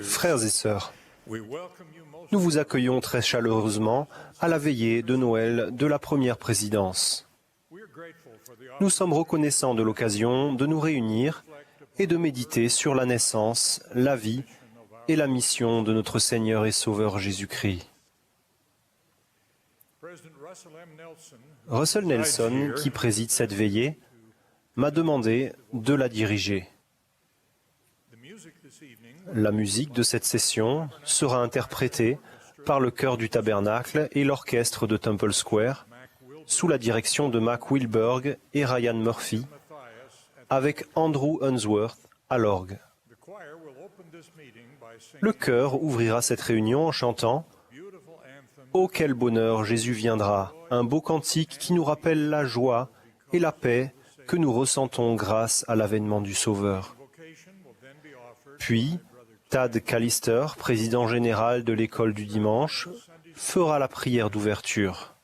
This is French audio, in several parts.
Frères et sœurs, nous vous accueillons très chaleureusement à la veillée de Noël de la première présidence. Nous sommes reconnaissants de l'occasion de nous réunir et de méditer sur la naissance, la vie et la mission de notre Seigneur et Sauveur Jésus-Christ. Russell Nelson, qui préside cette veillée, m'a demandé de la diriger. La musique de cette session sera interprétée par le chœur du Tabernacle et l'orchestre de Temple Square, sous la direction de Mac Wilberg et Ryan Murphy, avec Andrew Unsworth à l'orgue. Le chœur ouvrira cette réunion en chantant « Oh, quel bonheur, Jésus viendra », un beau cantique qui nous rappelle la joie et la paix que nous ressentons grâce à l'avènement du Sauveur. Puis, Tad Callister, président général de l'école du dimanche, fera la prière d'ouverture.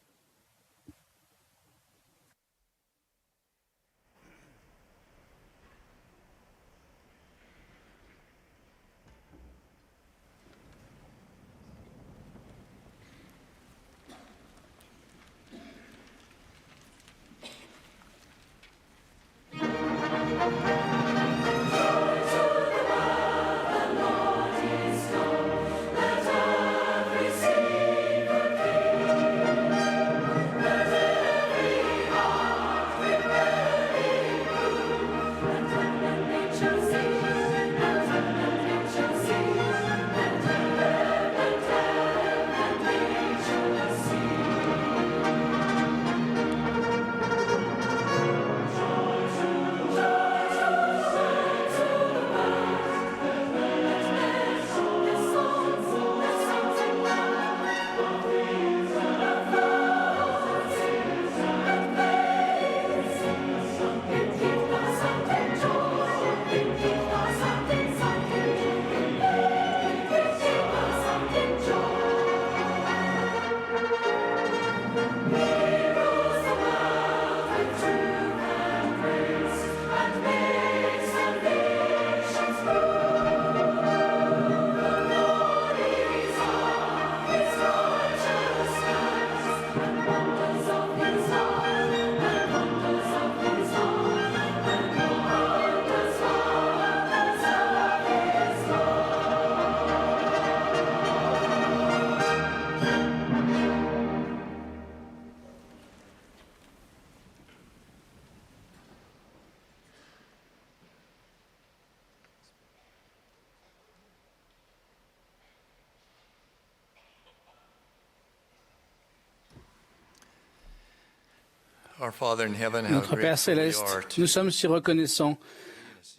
Notre Père Céleste, nous sommes si reconnaissants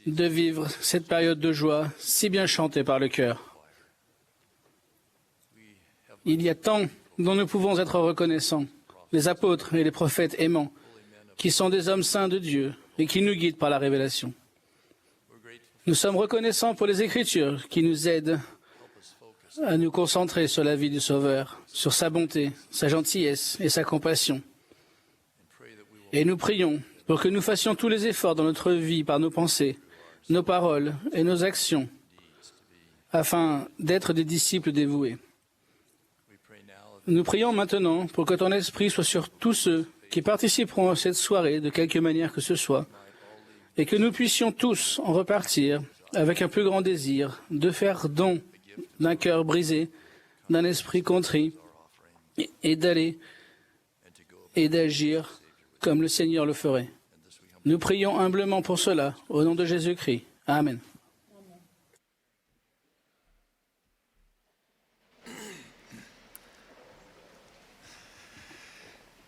de vivre cette période de joie si bien chantée par le chœur. Il y a tant dont nous pouvons être reconnaissants, les apôtres et les prophètes aimants, qui sont des hommes saints de Dieu et qui nous guident par la révélation. Nous sommes reconnaissants pour les Écritures qui nous aident à nous concentrer sur la vie du Sauveur, sur sa bonté, sa gentillesse et sa compassion. Et nous prions pour que nous fassions tous les efforts dans notre vie par nos pensées, nos paroles et nos actions, afin d'être des disciples dévoués. Nous prions maintenant pour que ton esprit soit sur tous ceux qui participeront à cette soirée de quelque manière que ce soit, et que nous puissions tous en repartir avec un plus grand désir de faire don d'un cœur brisé, d'un esprit contrit, et d'aller et d'agir comme le Seigneur le ferait. Nous prions humblement pour cela, au nom de Jésus-Christ. Amen.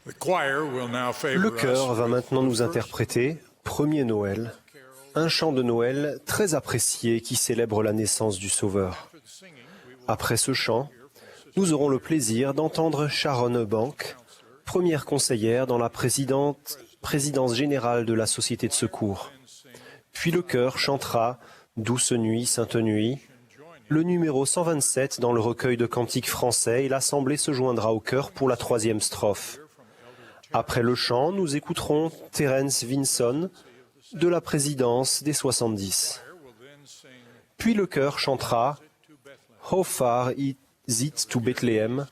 Le chœur va maintenant nous interpréter Premier Noël, un chant de Noël très apprécié qui célèbre la naissance du Sauveur. Après ce chant, nous aurons le plaisir d'entendre Sharon Bank, première conseillère dans la présidence générale de la Société de secours. Puis le chœur chantera « Douce nuit, sainte nuit », le numéro 127 dans le recueil de cantiques français, et l'Assemblée se joindra au chœur pour la 3e strophe. Après le chant, nous écouterons Terence Vinson de la présidence des 70. Puis le chœur chantera « How far is it to Bethlehem ?»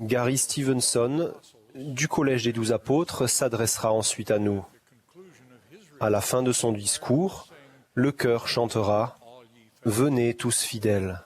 Gary Stevenson, du Collège des 12 apôtres, s'adressera ensuite à nous. À la fin de son discours, le chœur chantera « Venez tous fidèles ».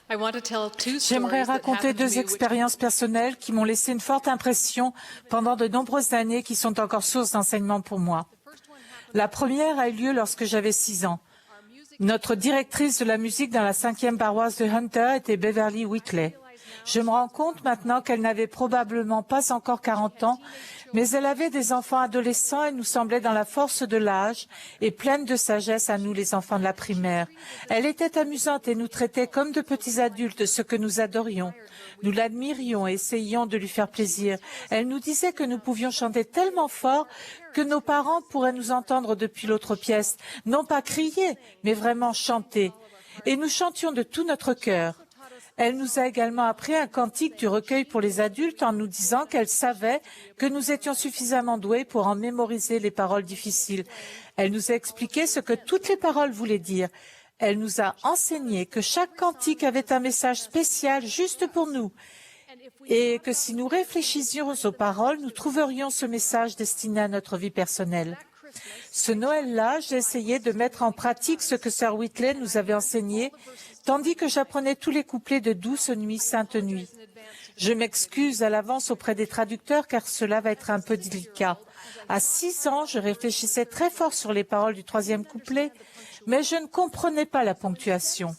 J'aimerais raconter deux expériences personnelles qui m'ont laissé une forte impression pendant de nombreuses années qui sont encore source d'enseignement pour moi. La première a eu lieu lorsque j'avais 6 ans. Notre directrice de la musique dans la 5e paroisse de Hunter était Beverly Whitley. Je me rends compte maintenant qu'elle n'avait probablement pas encore 40 ans, mais elle avait des enfants adolescents et nous semblait dans la force de l'âge et pleine de sagesse à nous, les enfants de la primaire. Elle était amusante et nous traitait comme de petits adultes, ce que nous adorions. Nous l'admirions et essayions de lui faire plaisir. Elle nous disait que nous pouvions chanter tellement fort que nos parents pourraient nous entendre depuis l'autre pièce, non pas crier, mais vraiment chanter. Et nous chantions de tout notre cœur. Elle nous a également appris un cantique du recueil pour les adultes en nous disant qu'elle savait que nous étions suffisamment doués pour en mémoriser les paroles difficiles. Elle nous a expliqué ce que toutes les paroles voulaient dire. Elle nous a enseigné que chaque cantique avait un message spécial juste pour nous et que si nous réfléchissions aux paroles, nous trouverions ce message destiné à notre vie personnelle. Ce Noël-là, j'ai essayé de mettre en pratique ce que Sœur Whitley nous avait enseigné, tandis que j'apprenais tous les couplets de Douce nuit, Sainte nuit. Je m'excuse à l'avance auprès des traducteurs car cela va être un peu délicat. À 6 ans, je réfléchissais très fort sur les paroles du 3e couplet, mais je ne comprenais pas la ponctuation.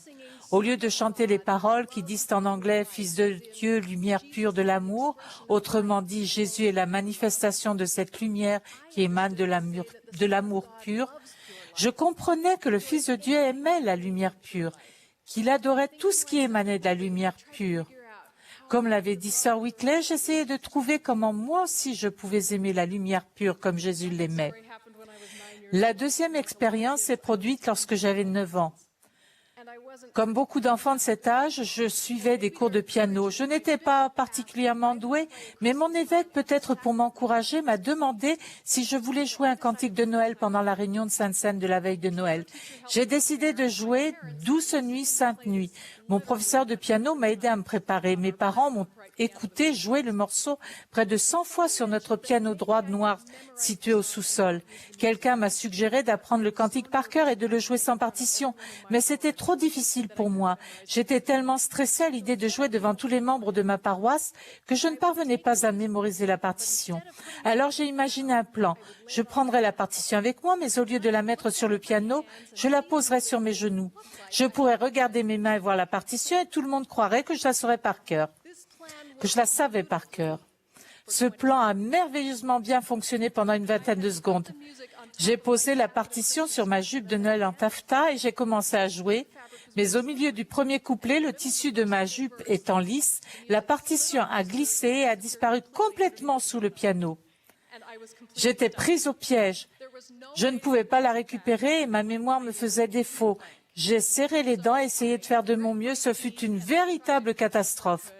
Au lieu de chanter les paroles qui disent en anglais « Fils de Dieu, lumière pure de l'amour », autrement dit « Jésus est la manifestation de cette lumière qui émane de l'amour pur », je comprenais que le Fils de Dieu aimait la lumière pure, qu'il adorait tout ce qui émanait de la lumière pure. Comme l'avait dit Sœur Whitley, j'essayais de trouver comment moi aussi je pouvais aimer la lumière pure comme Jésus l'aimait. La deuxième expérience s'est produite lorsque j'avais 9 ans. Comme beaucoup d'enfants de cet âge, je suivais des cours de piano. Je n'étais pas particulièrement douée, mais mon évêque, peut-être pour m'encourager, m'a demandé si je voulais jouer un cantique de Noël pendant la réunion de Sainte-Seine de la veille de Noël. J'ai décidé de jouer « Douce nuit, Sainte nuit ». Mon professeur de piano m'a aidé à me préparer. Mes parents m'ont écouté jouer le morceau près de 100 fois sur notre piano droit noir situé au sous-sol. Quelqu'un m'a suggéré d'apprendre le cantique par cœur et de le jouer sans partition, mais c'était trop difficile pour moi. J'étais tellement stressée à l'idée de jouer devant tous les membres de ma paroisse que je ne parvenais pas à mémoriser la partition. Alors j'ai imaginé un plan. Je prendrais la partition avec moi, mais au lieu de la mettre sur le piano, je la poserais sur mes genoux. Je pourrais regarder mes mains et voir la partition et tout le monde croirait que je la saurais par cœur, que je la savais par cœur. Ce plan a merveilleusement bien fonctionné pendant une vingtaine de secondes. J'ai posé la partition sur ma jupe de Noël en taffetas et j'ai commencé à jouer. Mais au milieu du premier couplet, le tissu de ma jupe étant lisse, la partition a glissé et a disparu complètement sous le piano. J'étais prise au piège. Je ne pouvais pas la récupérer et ma mémoire me faisait défaut. J'ai serré les dents et essayé de faire de mon mieux. Ce fut une véritable catastrophe.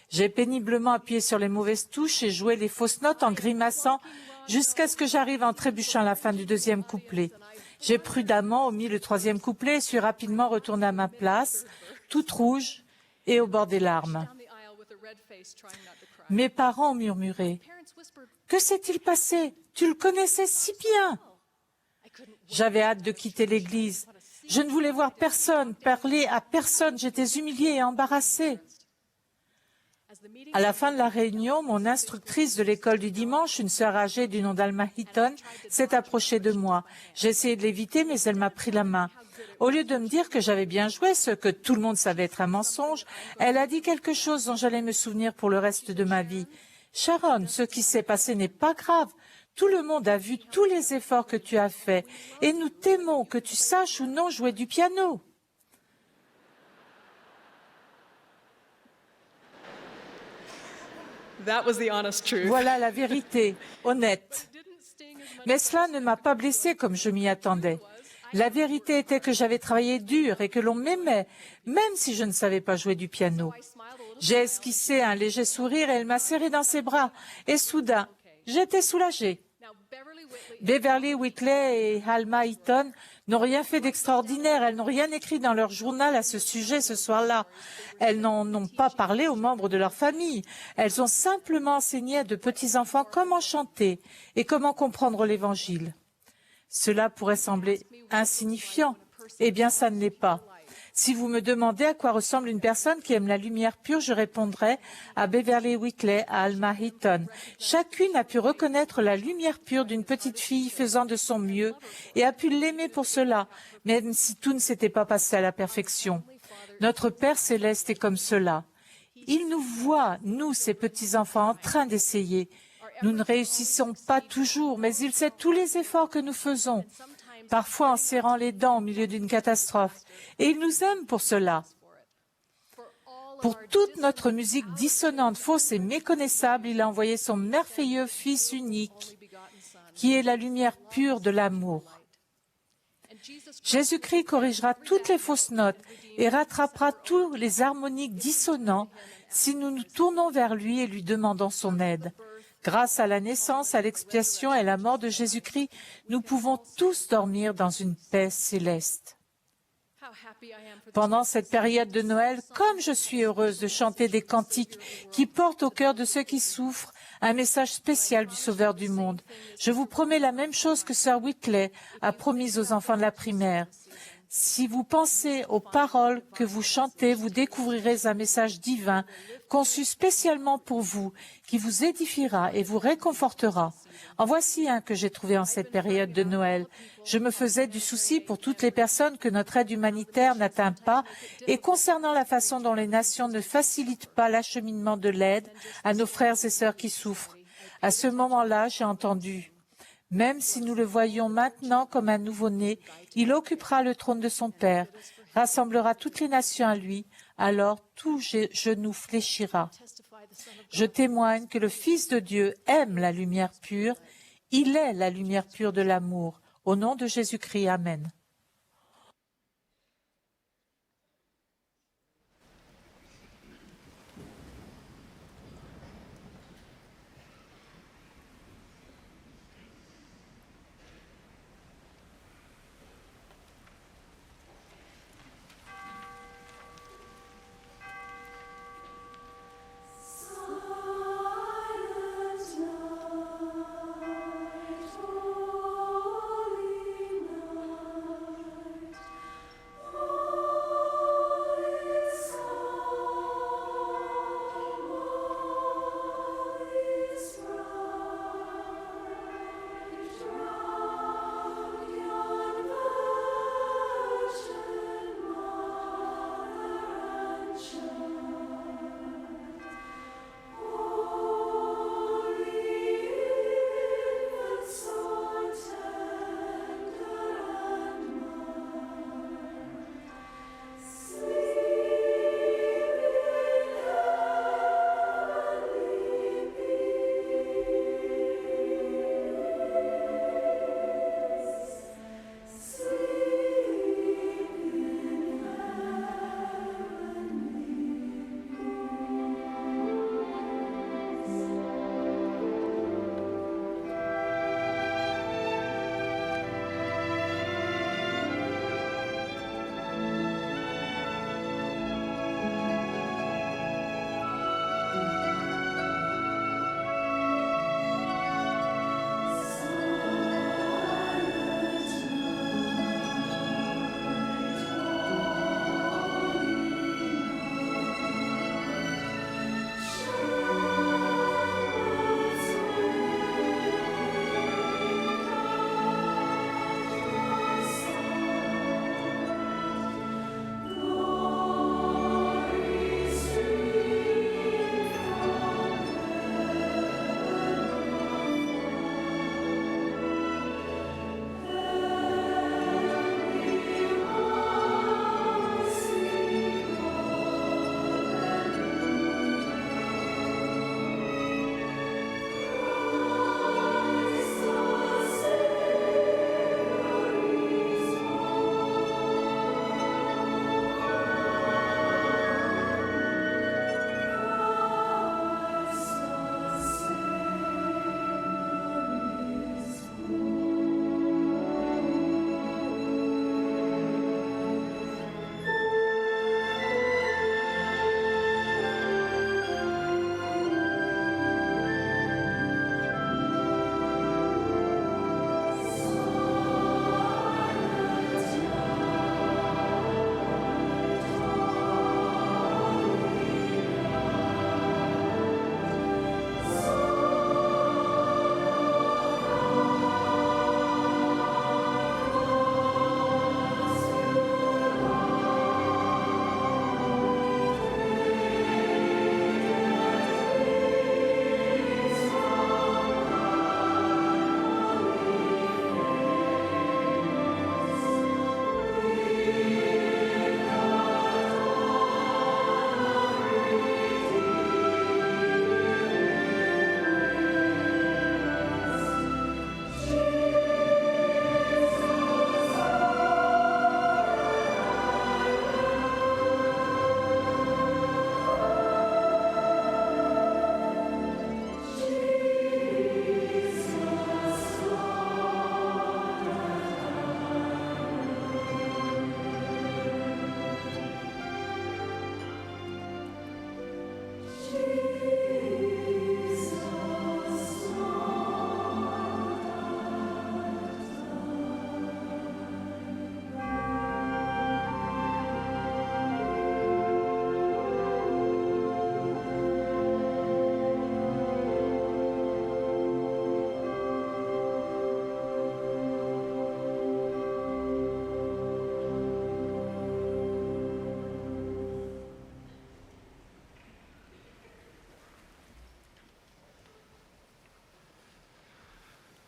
J'ai péniblement appuyé sur les mauvaises touches et joué les fausses notes en grimaçant jusqu'à ce que j'arrive en trébuchant à la fin du deuxième couplet. J'ai prudemment omis le troisième couplet et suis rapidement retournée à ma place, toute rouge et au bord des larmes. Mes parents ont murmuré « Que s'est-il passé? Tu le connaissais si bien !» J'avais hâte de quitter l'église. Je ne voulais voir personne, parler à personne. J'étais humiliée et embarrassée. À la fin de la réunion, mon instructrice de l'école du dimanche, une sœur âgée du nom d'Alma Hitton, s'est approchée de moi. J'ai essayé de l'éviter, mais elle m'a pris la main. Au lieu de me dire que j'avais bien joué, ce que tout le monde savait être un mensonge, elle a dit quelque chose dont j'allais me souvenir pour le reste de ma vie. « Sharon, ce qui s'est passé n'est pas grave. Tout le monde a vu tous les efforts que tu as faits et nous t'aimons, que tu saches ou non jouer du piano. » Voilà la vérité, honnête. Mais cela ne m'a pas blessée comme je m'y attendais. La vérité était que j'avais travaillé dur et que l'on m'aimait, même si je ne savais pas jouer du piano. J'ai esquissé un léger sourire et elle m'a serré dans ses bras. Et soudain, j'étais soulagée. Beverly Whitley et Alma Hitton n'ont rien fait d'extraordinaire. Elles n'ont rien écrit dans leur journal à ce sujet ce soir-là. Elles n'en ont pas parlé aux membres de leur famille. Elles ont simplement enseigné à de petits-enfants comment chanter et comment comprendre l'Évangile. Cela pourrait sembler insignifiant. Eh bien, ça ne l'est pas. Si vous me demandez à quoi ressemble une personne qui aime la lumière pure, je répondrai à Beverly Whitley, à Alma Hitton. Chacune a pu reconnaître la lumière pure d'une petite fille faisant de son mieux et a pu l'aimer pour cela, même si tout ne s'était pas passé à la perfection. Notre Père céleste est comme cela. Il nous voit, nous, ses petits-enfants, en train d'essayer. Nous ne réussissons pas toujours, mais il sait tous les efforts que nous faisons, parfois en serrant les dents au milieu d'une catastrophe. Et il nous aime pour cela. Pour toute notre musique dissonante, fausse et méconnaissable, il a envoyé son merveilleux Fils unique, qui est la lumière pure de l'amour. Jésus-Christ corrigera toutes les fausses notes et rattrapera tous les harmoniques dissonants si nous nous tournons vers lui et lui demandons son aide. Grâce à la naissance, à l'expiation et à la mort de Jésus-Christ, nous pouvons tous dormir dans une paix céleste. Pendant cette période de Noël, comme je suis heureuse de chanter des cantiques qui portent au cœur de ceux qui souffrent un message spécial du Sauveur du monde. Je vous promets la même chose que Sir Whitley a promis aux enfants de la primaire. Si vous pensez aux paroles que vous chantez, vous découvrirez un message divin conçu spécialement pour vous, qui vous édifiera et vous réconfortera. En voici un que j'ai trouvé en cette période de Noël. Je me faisais du souci pour toutes les personnes que notre aide humanitaire n'atteint pas et concernant la façon dont les nations ne facilitent pas l'acheminement de l'aide à nos frères et sœurs qui souffrent. À ce moment-là, j'ai entendu: même si nous le voyons maintenant comme un nouveau-né, il occupera le trône de son Père, rassemblera toutes les nations à lui, alors tout genou fléchira. Je témoigne que le Fils de Dieu aime la lumière pure, il est la lumière pure de l'amour. Au nom de Jésus-Christ, Amen.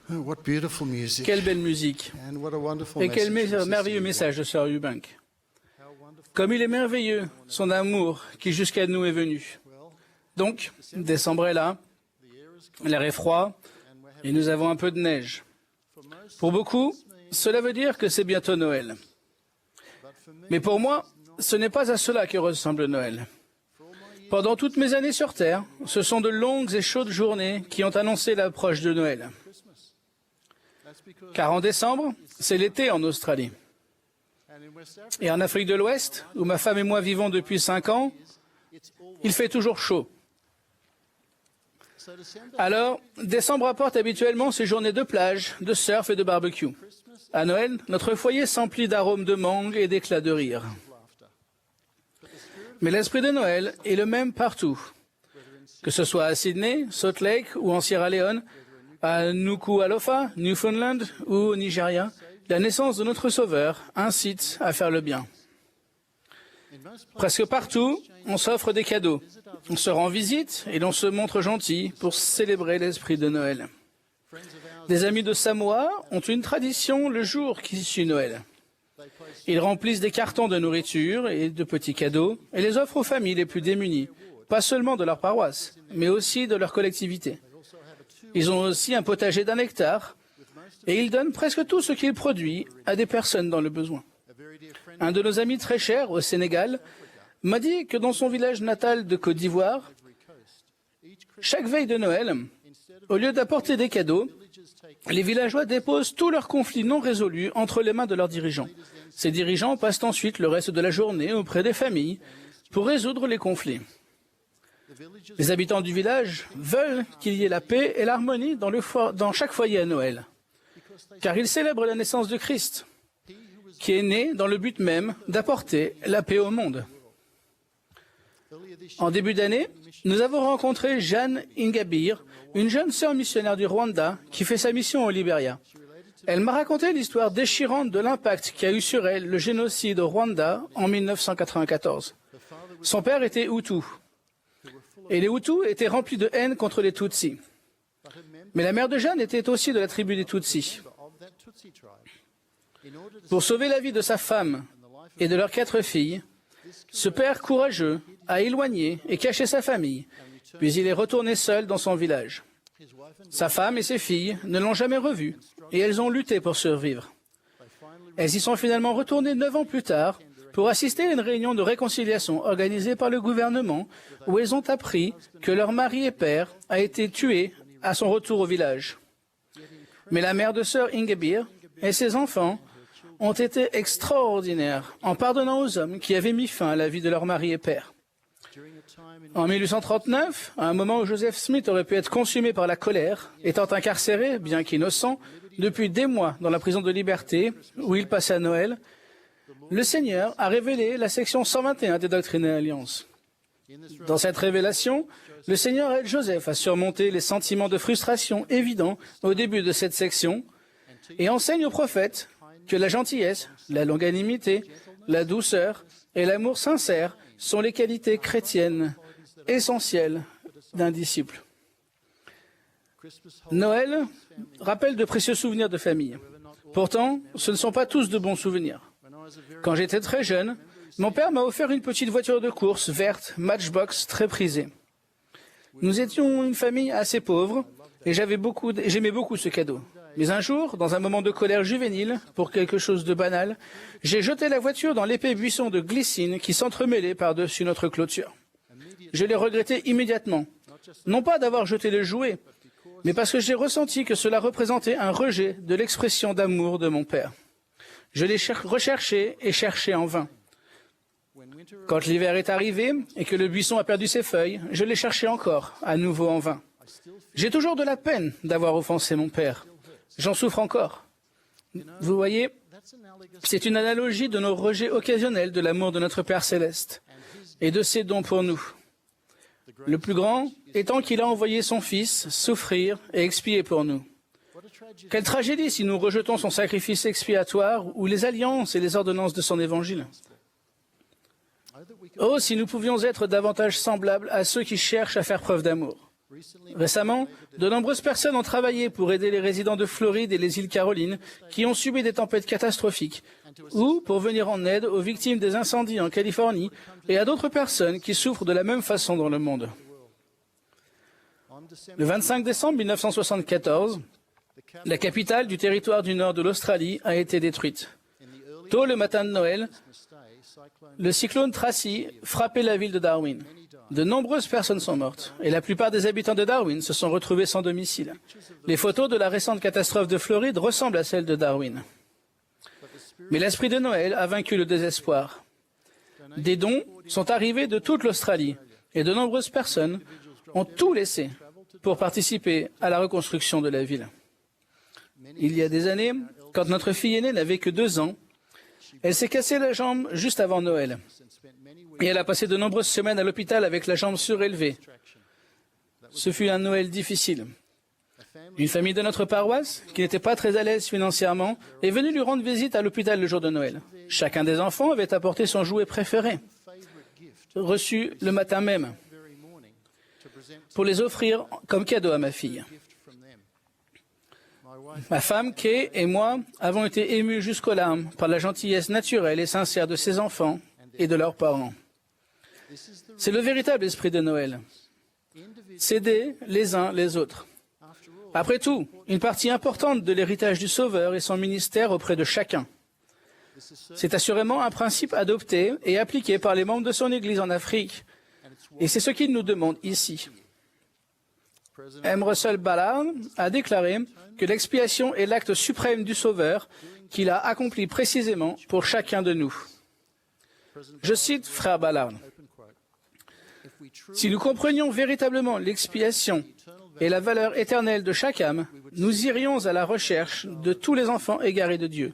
What beautiful music. Quelle belle musique. And what a wonderful Et quel message from Sister merveilleux Eubank. message de Sœur Eubank. Comme il est merveilleux, son amour qui jusqu'à nous est venu. Donc, décembre est là, l'air est froid et nous avons un peu de neige. Pour beaucoup, cela veut dire que c'est bientôt Noël. Mais pour moi, ce n'est pas à cela que ressemble Noël. Pendant toutes mes années sur Terre, ce sont de longues et chaudes journées qui ont annoncé l'approche de Noël. Car en décembre, c'est l'été en Australie. Et en Afrique de l'Ouest, où ma femme et moi vivons depuis 5 ans, il fait toujours chaud. Alors, décembre apporte habituellement ces journées de plage, de surf et de barbecue. À Noël, notre foyer s'emplit d'arômes de mangue et d'éclats de rire. Mais l'esprit de Noël est le même partout. Que ce soit à Sydney, Salt Lake ou en Sierra Leone, à Nuku'alofa, Newfoundland ou au Nigeria, la naissance de notre Sauveur incite à faire le bien. Presque partout, on s'offre des cadeaux, on se rend visite et l'on se montre gentil pour célébrer l'esprit de Noël. Des amis de Samoa ont une tradition le jour qui suit Noël. Ils remplissent des cartons de nourriture et de petits cadeaux et les offrent aux familles les plus démunies, pas seulement de leur paroisse, mais aussi de leur collectivité. Ils ont aussi un potager d'1 hectare et ils donnent presque tout ce qu'ils produisent à des personnes dans le besoin. Un de nos amis très chers au Sénégal m'a dit que dans son village natal de Côte d'Ivoire, chaque veille de Noël, au lieu d'apporter des cadeaux, les villageois déposent tous leurs conflits non résolus entre les mains de leurs dirigeants. Ces dirigeants passent ensuite le reste de la journée auprès des familles pour résoudre les conflits. Les habitants du village veulent qu'il y ait la paix et l'harmonie dans chaque foyer à Noël, car ils célèbrent la naissance de Christ, qui est né dans le but même d'apporter la paix au monde. En début d'année, nous avons rencontré Jeanne Ingabire, une jeune sœur missionnaire du Rwanda qui fait sa mission au Libéria. Elle m'a raconté l'histoire déchirante de l'impact qu'a eu sur elle le génocide au Rwanda en 1994. Son père était Hutu, et les Hutus étaient remplis de haine contre les Tutsis. Mais la mère de Jeanne était aussi de la tribu des Tutsis. Pour sauver la vie de sa femme et de leurs 4 filles, ce père courageux a éloigné et caché sa famille, puis il est retourné seul dans son village. Sa femme et ses filles ne l'ont jamais revu et elles ont lutté pour survivre. Elles y sont finalement retournées 9 ans plus tard pour assister à une réunion de réconciliation organisée par le gouvernement où elles ont appris que leur mari et père a été tué à son retour au village. Mais la mère de sœur Ingabire et ses enfants ont été extraordinaires en pardonnant aux hommes qui avaient mis fin à la vie de leur mari et père. En 1839, à un moment où Joseph Smith aurait pu être consumé par la colère, étant incarcéré, bien qu'innocent, depuis des mois dans la prison de Liberté, où il passait Noël, le Seigneur a révélé la section 121 des Doctrines et Alliances. Dans cette révélation, le Seigneur aide Joseph à surmonter les sentiments de frustration évidents au début de cette section et enseigne au prophète que la gentillesse, la longanimité, la douceur et l'amour sincère sont les qualités chrétiennes essentielles d'un disciple. Noël rappelle de précieux souvenirs de famille. Pourtant, ce ne sont pas tous de bons souvenirs. Quand j'étais très jeune, mon père m'a offert une petite voiture de course verte, Matchbox, très prisée. Nous étions une famille assez pauvre et j'aimais beaucoup ce cadeau. Mais un jour, dans un moment de colère juvénile, pour quelque chose de banal, j'ai jeté la voiture dans l'épais buisson de glycine qui s'entremêlait par-dessus notre clôture. Je l'ai regretté immédiatement, non pas d'avoir jeté le jouet, mais parce que j'ai ressenti que cela représentait un rejet de l'expression d'amour de mon père. Je l'ai recherché et cherché en vain. Quand l'hiver est arrivé et que le buisson a perdu ses feuilles, je l'ai cherché encore, à nouveau en vain. J'ai toujours de la peine d'avoir offensé mon père. J'en souffre encore. Vous voyez, c'est une analogie de nos rejets occasionnels de l'amour de notre Père céleste et de ses dons pour nous. Le plus grand étant qu'il a envoyé son Fils souffrir et expier pour nous. Quelle tragédie si nous rejetons son sacrifice expiatoire ou les alliances et les ordonnances de son évangile. Oh, si nous pouvions être davantage semblables à ceux qui cherchent à faire preuve d'amour. Récemment, de nombreuses personnes ont travaillé pour aider les résidents de Floride et les îles Carolines qui ont subi des tempêtes catastrophiques, ou pour venir en aide aux victimes des incendies en Californie et à d'autres personnes qui souffrent de la même façon dans le monde. Le 25 décembre 1974, la capitale du territoire du nord de l'Australie a été détruite. Tôt le matin de Noël, le cyclone Tracy frappait la ville de Darwin. De nombreuses personnes sont mortes et la plupart des habitants de Darwin se sont retrouvés sans domicile. Les photos de la récente catastrophe de Floride ressemblent à celles de Darwin. Mais l'esprit de Noël a vaincu le désespoir. Des dons sont arrivés de toute l'Australie et de nombreuses personnes ont tout laissé pour participer à la reconstruction de la ville. Il y a des années, quand notre fille aînée n'avait que 2 ans, elle s'est cassée la jambe juste avant Noël. Et elle a passé de nombreuses semaines à l'hôpital avec la jambe surélevée. Ce fut un Noël difficile. Une famille de notre paroisse, qui n'était pas très à l'aise financièrement, est venue lui rendre visite à l'hôpital le jour de Noël. Chacun des enfants avait apporté son jouet préféré, reçu le matin même, pour les offrir comme cadeau à ma fille. Ma femme, Kay, et moi avons été émus jusqu'aux larmes par la gentillesse naturelle et sincère de ses enfants et de leurs parents. C'est le véritable esprit de Noël. S'aider les uns les autres. Après tout, une partie importante de l'héritage du Sauveur est son ministère auprès de chacun. C'est assurément un principe adopté et appliqué par les membres de son Église en Afrique. Et c'est ce qu'il nous demande ici. M. Russell Ballard a déclaré que l'expiation est l'acte suprême du Sauveur qu'il a accompli précisément pour chacun de nous. Je cite Frère Ballard. « Si nous comprenions véritablement l'expiation et la valeur éternelle de chaque âme, nous irions à la recherche de tous les enfants égarés de Dieu.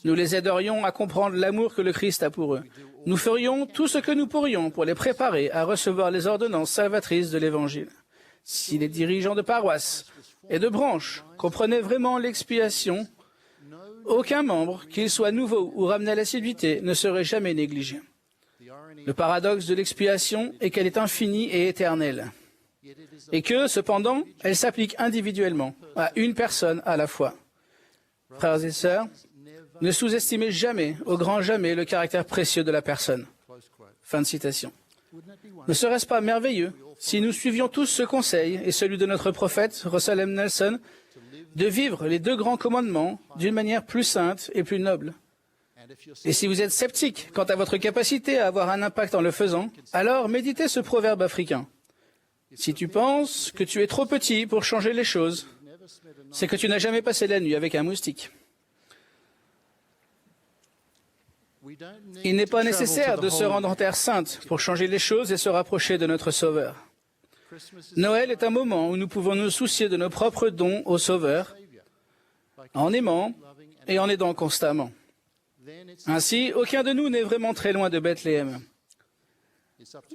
Nous les aiderions à comprendre l'amour que le Christ a pour eux. Nous ferions tout ce que nous pourrions pour les préparer à recevoir les ordonnances salvatrices de l'Évangile. Si les dirigeants de paroisse et de branches comprenaient vraiment l'expiation, aucun membre, qu'il soit nouveau ou ramené à l'assiduité, ne serait jamais négligé. Le paradoxe de l'expiation est qu'elle est infinie et éternelle, et que, cependant, elle s'applique individuellement, à une personne à la fois. Frères et sœurs, ne sous-estimez jamais, au grand jamais, le caractère précieux de la personne. » Fin de citation. Ne serait-ce pas merveilleux si nous suivions tous ce conseil et celui de notre prophète, Russell M. Nelson, de vivre les 2 grands commandements d'une manière plus sainte et plus noble? Et si vous êtes sceptique quant à votre capacité à avoir un impact en le faisant, alors méditez ce proverbe africain. Si tu penses que tu es trop petit pour changer les choses, c'est que tu n'as jamais passé la nuit avec un moustique. Il n'est pas nécessaire de se rendre en terre sainte pour changer les choses et se rapprocher de notre Sauveur. Noël est un moment où nous pouvons nous soucier de nos propres dons au Sauveur, en aimant et en aidant constamment. Ainsi, aucun de nous n'est vraiment très loin de Bethléem.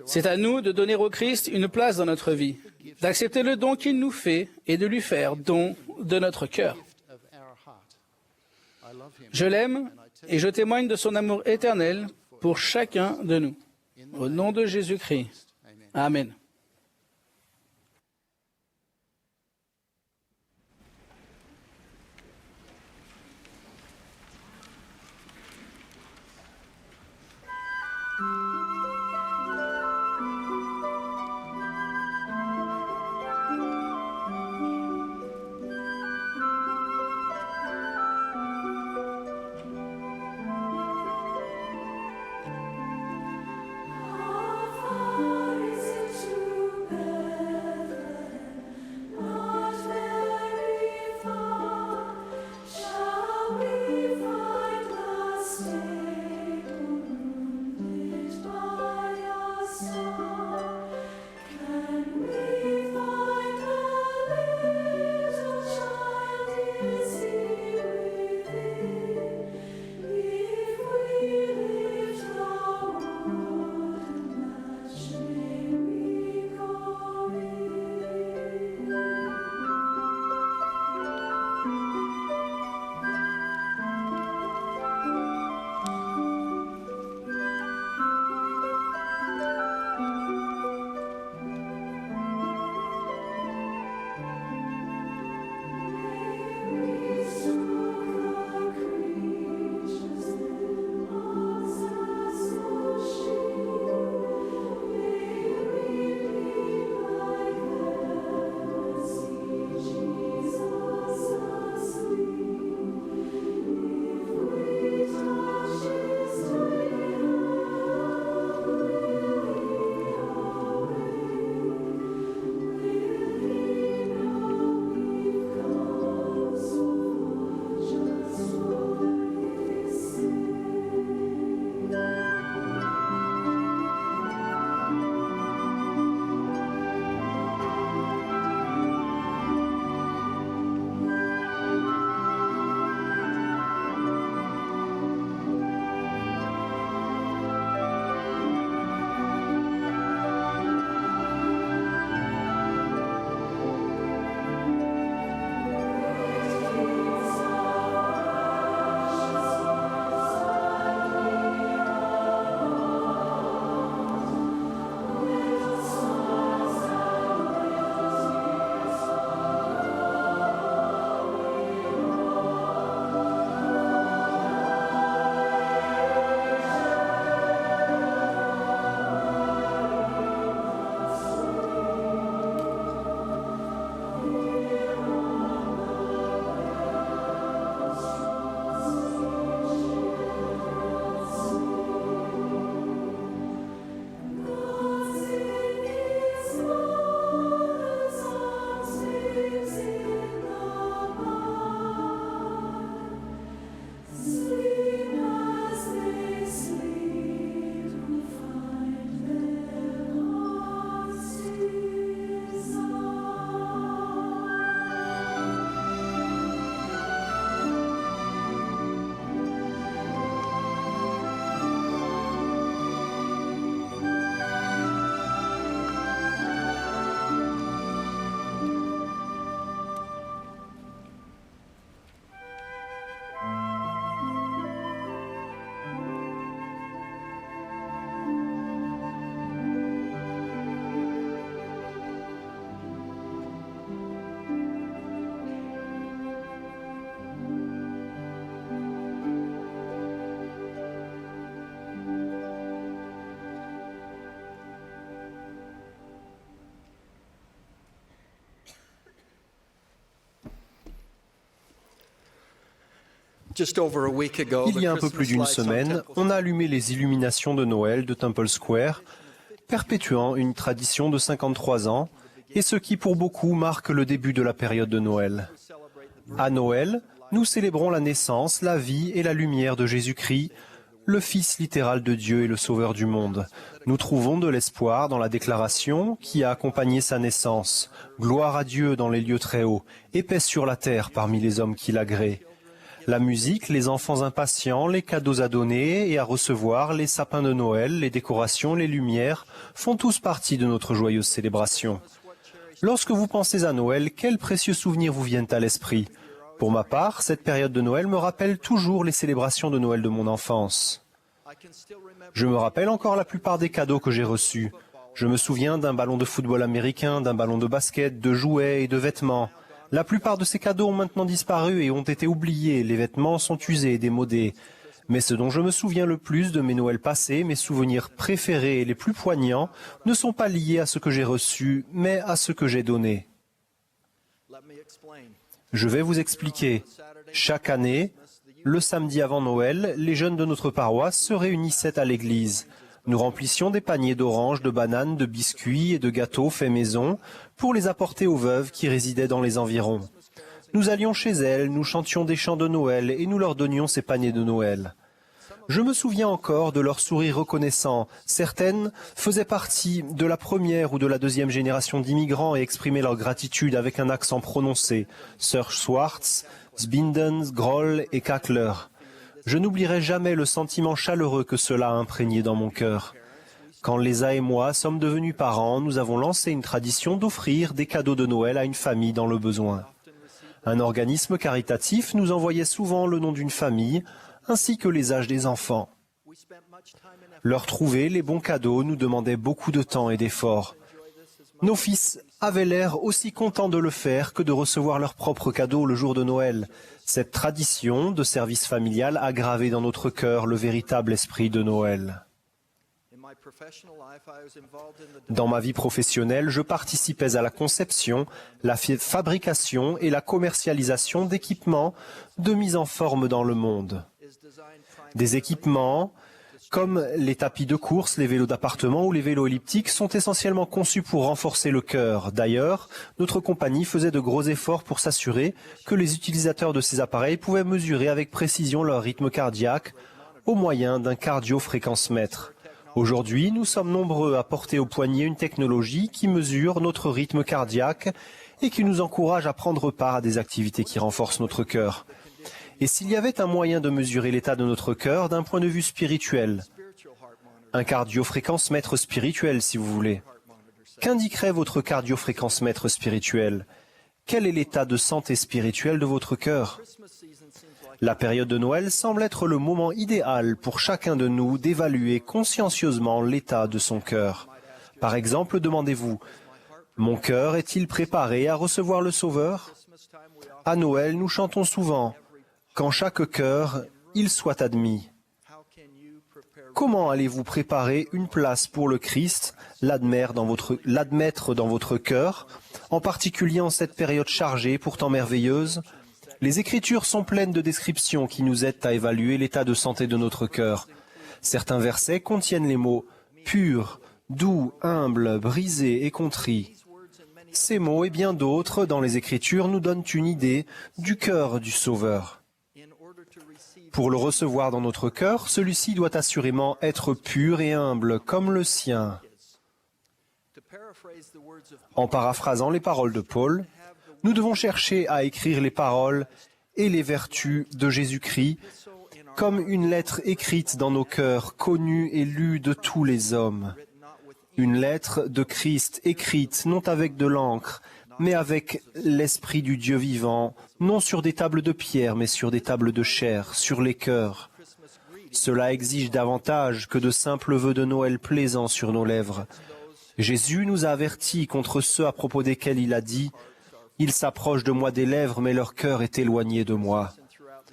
C'est à nous de donner au Christ une place dans notre vie, d'accepter le don qu'il nous fait et de lui faire don de notre cœur. Je l'aime et je témoigne de son amour éternel pour chacun de nous. Au nom de Jésus-Christ. Amen. How far is it to Il y a un peu plus d'une semaine, on a allumé les illuminations de Noël de Temple Square, perpétuant une tradition de 53 ans, et ce qui pour beaucoup marque le début de la période de Noël. À Noël, nous célébrons la naissance, la vie et la lumière de Jésus-Christ, le Fils littéral de Dieu et le Sauveur du monde. Nous trouvons de l'espoir dans la déclaration qui a accompagné sa naissance. Gloire à Dieu dans les lieux très hauts, et paix sur la terre parmi les hommes qui l'agréent. La musique, les enfants impatients, les cadeaux à donner et à recevoir, les sapins de Noël, les décorations, les lumières, font tous partie de notre joyeuse célébration. Lorsque vous pensez à Noël, quels précieux souvenirs vous viennent à l'esprit ? Pour ma part, cette période de Noël me rappelle toujours les célébrations de Noël de mon enfance. Je me rappelle encore la plupart des cadeaux que j'ai reçus. Je me souviens d'un ballon de football américain, d'un ballon de basket, de jouets et de vêtements. La plupart de ces cadeaux ont maintenant disparu et ont été oubliés. Les vêtements sont usés et démodés. Mais ce dont je me souviens le plus de mes Noëls passés, mes souvenirs préférés et les plus poignants, ne sont pas liés à ce que j'ai reçu, mais à ce que j'ai donné. Je vais vous expliquer. Chaque année, le samedi avant Noël, les jeunes de notre paroisse se réunissaient à l'église. Nous remplissions des paniers d'oranges, de bananes, de biscuits et de gâteaux faits maison pour les apporter aux veuves qui résidaient dans les environs. Nous allions chez elles, nous chantions des chants de Noël et nous leur donnions ces paniers de Noël. Je me souviens encore de leurs sourires reconnaissants. Certaines faisaient partie de la première ou de la deuxième génération d'immigrants et exprimaient leur gratitude avec un accent prononcé. Sir Schwartz, Sbindens, Groll et Kackler. Je n'oublierai jamais le sentiment chaleureux que cela a imprégné dans mon cœur. Quand Lésa et moi sommes devenus parents, nous avons lancé une tradition d'offrir des cadeaux de Noël à une famille dans le besoin. Un organisme caritatif nous envoyait souvent le nom d'une famille, ainsi que les âges des enfants. Leur trouver les bons cadeaux nous demandait beaucoup de temps et d'efforts. Nos fils avaient l'air aussi contents de le faire que de recevoir leurs propres cadeaux le jour de Noël. Cette tradition de service familial a gravé dans notre cœur le véritable esprit de Noël. Dans ma vie professionnelle, je participais à la conception, la fabrication et la commercialisation d'équipements de mise en forme dans le monde. Des équipements comme les tapis de course, les vélos d'appartement ou les vélos elliptiques sont essentiellement conçus pour renforcer le cœur. D'ailleurs, notre compagnie faisait de gros efforts pour s'assurer que les utilisateurs de ces appareils pouvaient mesurer avec précision leur rythme cardiaque au moyen d'un cardio-fréquence-mètre. Aujourd'hui, nous sommes nombreux à porter au poignet une technologie qui mesure notre rythme cardiaque et qui nous encourage à prendre part à des activités qui renforcent notre cœur. Et s'il y avait un moyen de mesurer l'état de notre cœur d'un point de vue spirituel, un cardio-fréquence-mètre spirituel si vous voulez, qu'indiquerait votre cardio-fréquence-mètre spirituel? Quel est l'état de santé spirituelle de votre cœur? La période de Noël semble être le moment idéal pour chacun de nous d'évaluer consciencieusement l'état de son cœur. Par exemple, demandez-vous, mon cœur est-il préparé à recevoir le Sauveur? À Noël, nous chantons souvent, qu'en chaque cœur, il soit admis. Comment allez-vous préparer une place pour le Christ, l'admettre dans votre cœur, en particulier en cette période chargée, pourtant merveilleuse? Les Écritures sont pleines de descriptions qui nous aident à évaluer l'état de santé de notre cœur. Certains versets contiennent les mots « pur »,« doux »,« humble »,« brisé » et « contrit ». Ces mots et bien d'autres dans les Écritures nous donnent une idée du cœur du Sauveur. Pour le recevoir dans notre cœur, celui-ci doit assurément être pur et humble, comme le sien. En paraphrasant les paroles de Paul, nous devons chercher à écrire les paroles et les vertus de Jésus-Christ comme une lettre écrite dans nos cœurs, connue et lue de tous les hommes. Une lettre de Christ écrite non avec de l'encre, mais avec l'Esprit du Dieu vivant, non sur des tables de pierre, mais sur des tables de chair, sur les cœurs. Cela exige davantage que de simples vœux de Noël plaisants sur nos lèvres. Jésus nous a avertis contre ceux à propos desquels il a dit « Ils s'approchent de moi des lèvres, mais leur cœur est éloigné de moi ».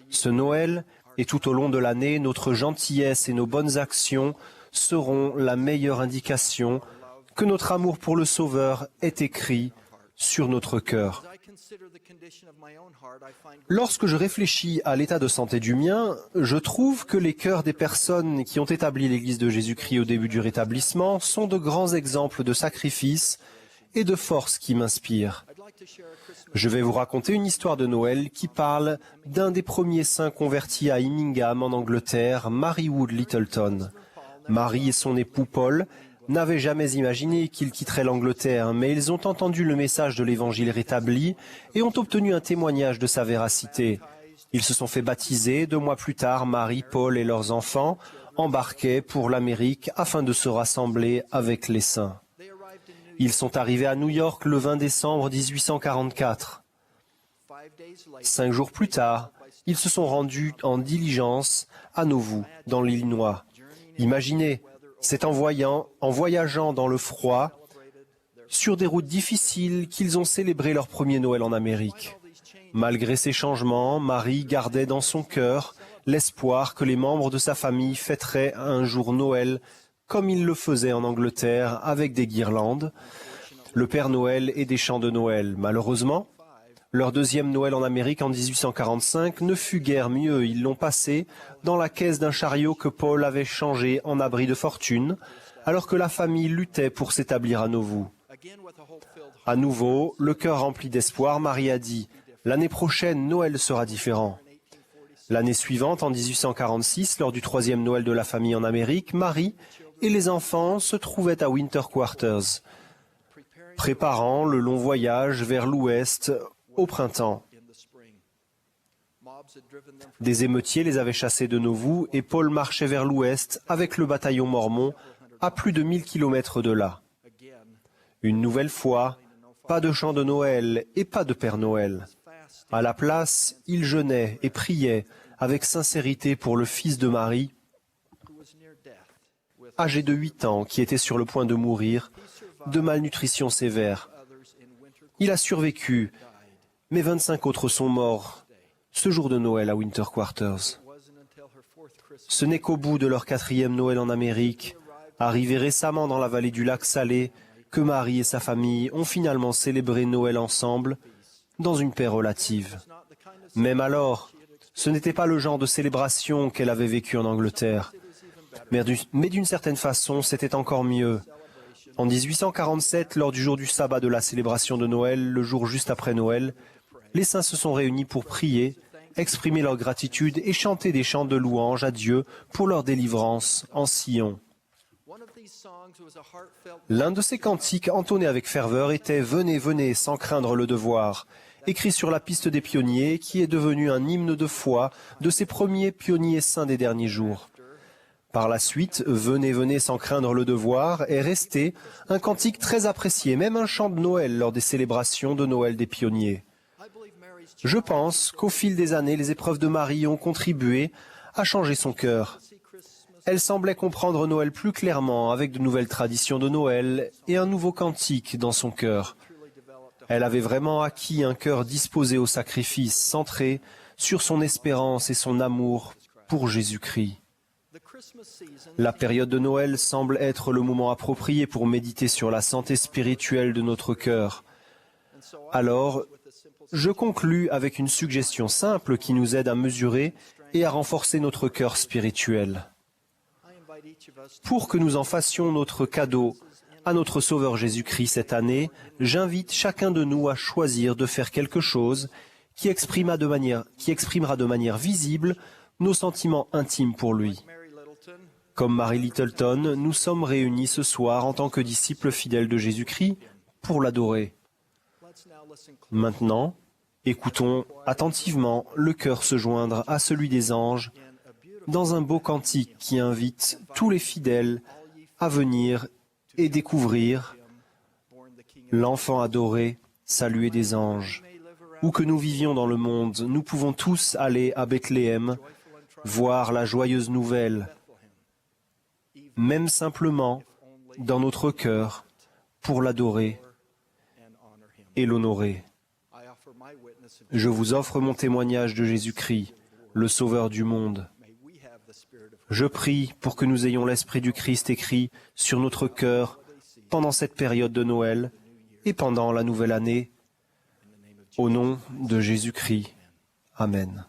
Ce Noël, et tout au long de l'année, notre gentillesse et nos bonnes actions seront la meilleure indication que notre amour pour le Sauveur est écrit sur notre cœur. Lorsque je réfléchis à l'état de santé du mien, je trouve que les cœurs des personnes qui ont établi l'Église de Jésus-Christ au début du rétablissement sont de grands exemples de sacrifice et de force qui m'inspirent. Je vais vous raconter une histoire de Noël qui parle d'un des premiers saints convertis à Immingham en Angleterre, Mary Wood Littleton. Mary et son époux Paul n'avaient jamais imaginé qu'ils quitteraient l'Angleterre, mais ils ont entendu le message de l'Évangile rétabli et ont obtenu un témoignage de sa véracité. Ils se sont fait baptiser. 2 mois plus tard, Mary, Paul et leurs enfants embarquaient pour l'Amérique afin de se rassembler avec les saints. Ils sont arrivés à New York le 20 décembre 1844. 5 jours plus tard, ils se sont rendus en diligence à Nauvoo, dans l'Illinois. Imaginez, c'est en voyageant dans le froid, sur des routes difficiles, qu'ils ont célébré leur premier Noël en Amérique. Malgré ces changements, Marie gardait dans son cœur l'espoir que les membres de sa famille fêteraient un jour Noël comme ils le faisaient en Angleterre avec des guirlandes, le Père Noël et des chants de Noël. Malheureusement, leur deuxième Noël en Amérique en 1845 ne fut guère mieux. Ils l'ont passé dans la caisse d'un chariot que Paul avait changé en abri de fortune, alors que la famille luttait pour s'établir à Nauvoo. À nouveau, le cœur rempli d'espoir, Marie a dit « L'année prochaine, Noël sera différent ». L'année suivante, en 1846, lors du troisième Noël de la famille en Amérique, Marie et les enfants se trouvaient à Winter Quarters, préparant le long voyage vers l'ouest au printemps. Des émeutiers les avaient chassés de Nauvoo et Paul marchait vers l'ouest avec le bataillon mormon à plus de 1000 kilomètres de là. Une nouvelle fois, pas de chant de Noël et pas de Père Noël. À la place, il jeûnait et priait avec sincérité pour le fils de Marie, âgé de 8 ans, qui était sur le point de mourir de malnutrition sévère. Il a survécu, mais 25 autres sont morts ce jour de Noël à Winter Quarters. Ce n'est qu'au bout de leur 4e Noël en Amérique, arrivé récemment dans la vallée du lac Salé, que Marie et sa famille ont finalement célébré Noël ensemble dans une paix relative. Même alors, ce n'était pas le genre de célébration qu'elle avait vécu en Angleterre. Mais d'une certaine façon, c'était encore mieux. En 1847, lors du jour du sabbat de la célébration de Noël, le jour juste après Noël, les saints se sont réunis pour prier, exprimer leur gratitude et chanter des chants de louange à Dieu pour leur délivrance en Sion. L'un de ces cantiques entonnés avec ferveur était « Venez, venez, sans craindre le devoir », écrit sur la piste des pionniers, qui est devenu un hymne de foi de ces premiers pionniers saints des derniers jours. Par la suite, « Venez, venez, sans craindre le devoir » est resté un cantique très apprécié, même un chant de Noël lors des célébrations de Noël des pionniers. Je pense qu'au fil des années, les épreuves de Marie ont contribué à changer son cœur. Elle semblait comprendre Noël plus clairement, avec de nouvelles traditions de Noël et un nouveau cantique dans son cœur. Elle avait vraiment acquis un cœur disposé au sacrifice, centré sur son espérance et son amour pour Jésus-Christ. La période de Noël semble être le moment approprié pour méditer sur la santé spirituelle de notre cœur. Alors, je conclus avec une suggestion simple qui nous aide à mesurer et à renforcer notre cœur spirituel. Pour que nous en fassions notre cadeau à notre Sauveur Jésus-Christ cette année, j'invite chacun de nous à choisir de faire quelque chose qui exprimera de manière visible nos sentiments intimes pour lui. Comme Mary Littleton, nous sommes réunis ce soir en tant que disciples fidèles de Jésus-Christ pour l'adorer. Maintenant, écoutons attentivement le cœur se joindre à celui des anges dans un beau cantique qui invite tous les fidèles à venir et découvrir l'enfant adoré, salué des anges. Où que nous vivions dans le monde, nous pouvons tous aller à Bethléem, voir la joyeuse nouvelle, même simplement dans notre cœur, pour l'adorer et l'honorer. Je vous offre mon témoignage de Jésus-Christ, le Sauveur du monde. Je prie pour que nous ayons l'Esprit du Christ écrit sur notre cœur pendant cette période de Noël et pendant la nouvelle année. Au nom de Jésus-Christ. Amen.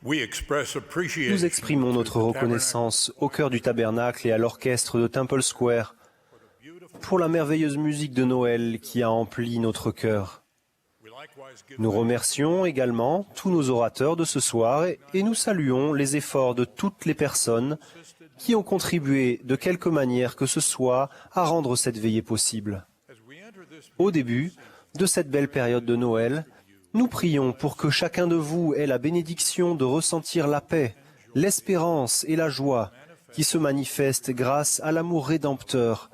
Nous exprimons notre reconnaissance au cœur du tabernacle et à l'orchestre de Temple Square pour la merveilleuse musique de Noël qui a empli notre cœur. Nous remercions également tous nos orateurs de ce soir et nous saluons les efforts de toutes les personnes qui ont contribué de quelque manière que ce soit à rendre cette veillée possible. Au début de cette belle période de Noël, nous prions pour que chacun de vous ait la bénédiction de ressentir la paix, l'espérance et la joie qui se manifestent grâce à l'amour rédempteur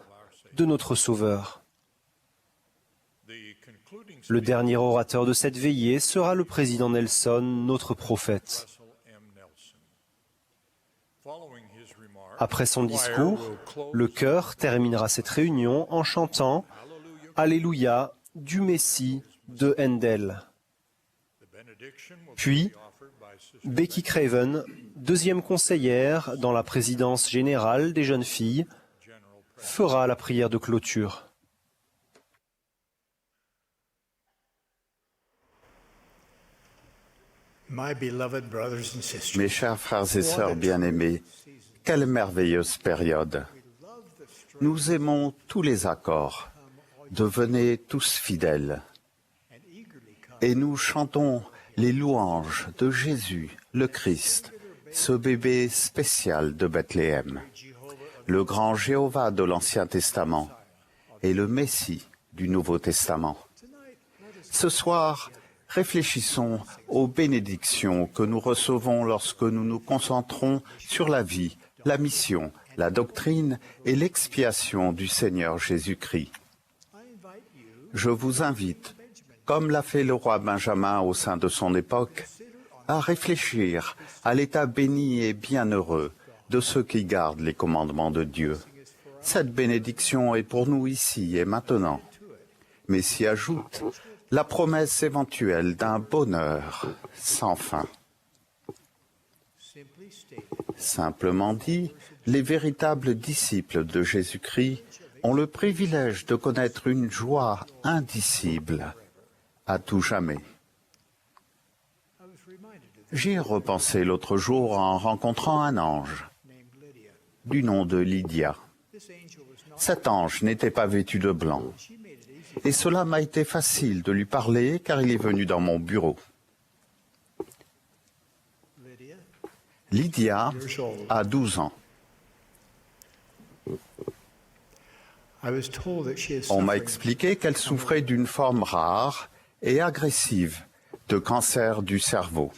de notre Sauveur. Le dernier orateur de cette veillée sera le président Nelson, notre prophète. Après son discours, le chœur terminera cette réunion en chantant « Alléluia » du Messie de Handel. Puis, Becky Craven, deuxième conseillère dans la présidence générale des jeunes filles, fera la prière de clôture. Mes chers frères et sœurs bien-aimés, quelle merveilleuse période! Nous aimons tous les accords. Devenez tous fidèles. Et nous chantons les louanges de Jésus, le Christ, ce bébé spécial de Bethléem, le grand Jéhovah de l'Ancien Testament et le Messie du Nouveau Testament. Ce soir, réfléchissons aux bénédictions que nous recevons lorsque nous nous concentrons sur la vie, la mission, la doctrine et l'expiation du Seigneur Jésus-Christ. Je vous invite, comme l'a fait le roi Benjamin au sein de son époque, à réfléchir à l'état béni et bienheureux de ceux qui gardent les commandements de Dieu. Cette bénédiction est pour nous ici et maintenant, mais s'y ajoute la promesse éventuelle d'un bonheur sans fin. Simplement dit, les véritables disciples de Jésus-Christ ont le privilège de connaître une joie indicible à tout jamais. J'y ai repensé l'autre jour en rencontrant un ange du nom de Lydia. Cet ange n'était pas vêtu de blanc, et cela m'a été facile de lui parler car il est venu dans mon bureau. Lydia a 12 ans. On m'a expliqué qu'elle souffrait d'une forme rare et agressive de cancer du cerveau.